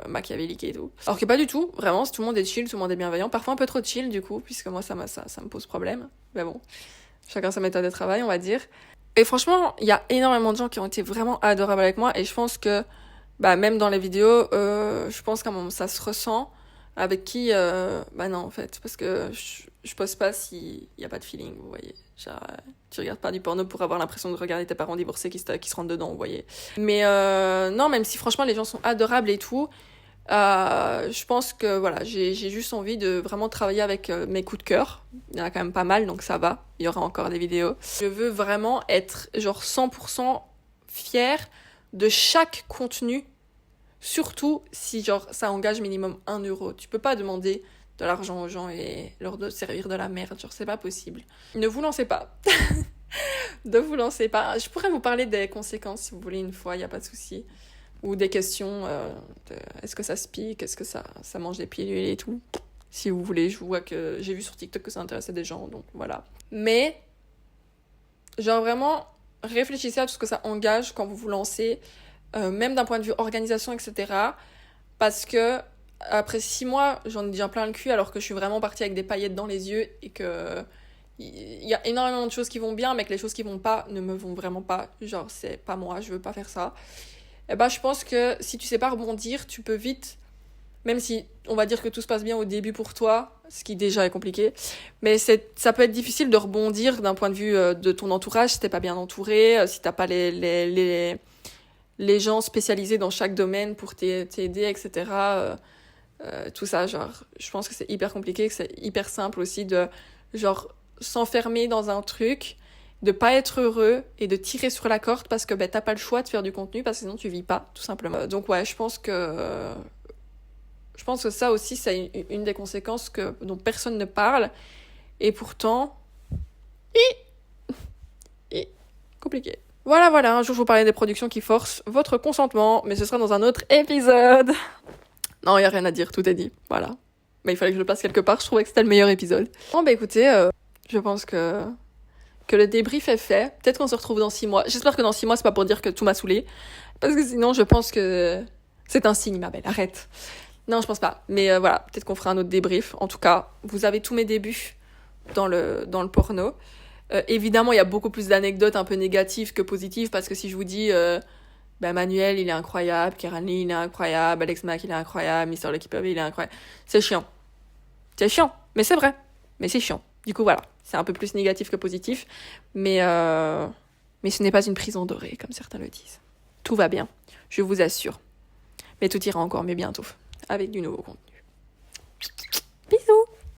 [SPEAKER 1] machiavélique et tout. Alors que pas du tout, vraiment, tout le monde est chill, tout le monde est bienveillant. Parfois un peu trop chill du coup, puisque moi ça me pose problème. Mais bon, chacun sa méthode de travail, on va dire. Et franchement, il y a énormément de gens qui ont été vraiment adorables avec moi, et je pense que, bah, même dans les vidéos, je pense qu'à un moment ça se ressent. avec qui, bah non, en fait, parce que je poste pas s'il y a pas de feeling, vous voyez. Genre, tu regardes pas du porno pour avoir l'impression de regarder tes parents divorcés qui se rentrent dedans, vous voyez. Mais non, même si franchement les gens sont adorables et tout, je pense que voilà, j'ai juste envie de vraiment travailler avec mes coups de cœur. Il y en a quand même pas mal, donc ça va. Il y aura encore des vidéos. Je veux vraiment être genre 100% fière de chaque contenu, surtout si genre ça engage minimum 1 euro. Tu peux pas demander de l'argent aux gens et leur servir de la merde, genre c'est pas possible. Ne vous lancez pas. Ne vous lancez pas. Je pourrais vous parler des conséquences si vous voulez une fois, y a pas de souci. Ou des questions est-ce que ça se pique, est-ce que ça mange des pilules et tout. Si vous voulez, je vois que j'ai vu sur TikTok que ça intéressait des gens, donc voilà. Mais genre vraiment réfléchissez à tout ce que ça engage quand vous vous lancez, même d'un point de vue organisation, etc. Parce que après 6 mois, j'en ai déjà plein le cul alors que je suis vraiment partie avec des paillettes dans les yeux et que il y a énormément de choses qui vont bien, mais que les choses qui vont pas ne me vont vraiment pas. Genre, c'est pas moi, je veux pas faire ça. Et bah, je pense que si tu sais pas rebondir, tu peux vite, même si on va dire que tout se passe bien au début pour toi, ce qui déjà est compliqué, mais ça peut être difficile de rebondir d'un point de vue de ton entourage si t'es pas bien entouré, si t'as pas les gens spécialisés dans chaque domaine pour t'aider, etc. Tout ça, genre, je pense que c'est hyper compliqué, que c'est hyper simple aussi de, genre, s'enfermer dans un truc, de pas être heureux et de tirer sur la corde parce que t'as pas le choix de faire du contenu parce que sinon tu vis pas, tout simplement. Donc ouais, je pense que ça aussi, c'est une des conséquences dont personne ne parle et pourtant, compliqué. Voilà, un jour je vous parlerai des productions qui forcent votre consentement, mais ce sera dans un autre épisode. Non, y a rien à dire, tout est dit, voilà. Mais il fallait que je le place quelque part, je trouvais que c'était le meilleur épisode. Bon bah écoutez, je pense que le débrief est fait. Peut-être qu'on se retrouve dans 6 mois. J'espère que dans 6 mois, c'est pas pour dire que tout m'a saoulé. Parce que sinon, je pense que c'est un signe, ma belle. Arrête. Non, je pense pas. Mais voilà, peut-être qu'on fera un autre débrief. En tout cas, vous avez tous mes débuts dans le porno. Évidemment, il y a beaucoup plus d'anecdotes un peu négatives que positives. Parce que si je vous dis... Manuel, il est incroyable. Kerani, il est incroyable. Alex Mack, il est incroyable. Mister Lucky Puppy, il est incroyable. C'est chiant. C'est chiant. Mais c'est vrai. Mais c'est chiant. Du coup, voilà. C'est un peu plus négatif que positif. Mais ce n'est pas une prison dorée, comme certains le disent. Tout va bien. Je vous assure. Mais tout ira encore mieux bientôt. Avec du nouveau contenu. Bisous!